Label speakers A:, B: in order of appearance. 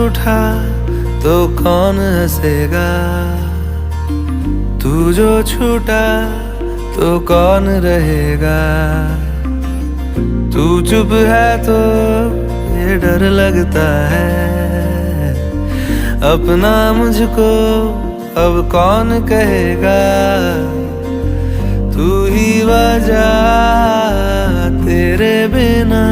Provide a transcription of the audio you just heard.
A: रूठा तो कौन हंसेगा, तू जो छूटा तो कौन रहेगा। तू चुप है तो ये डर लगता है, अपना मुझको अब कौन कहेगा। तू ही वजह, तेरे बिना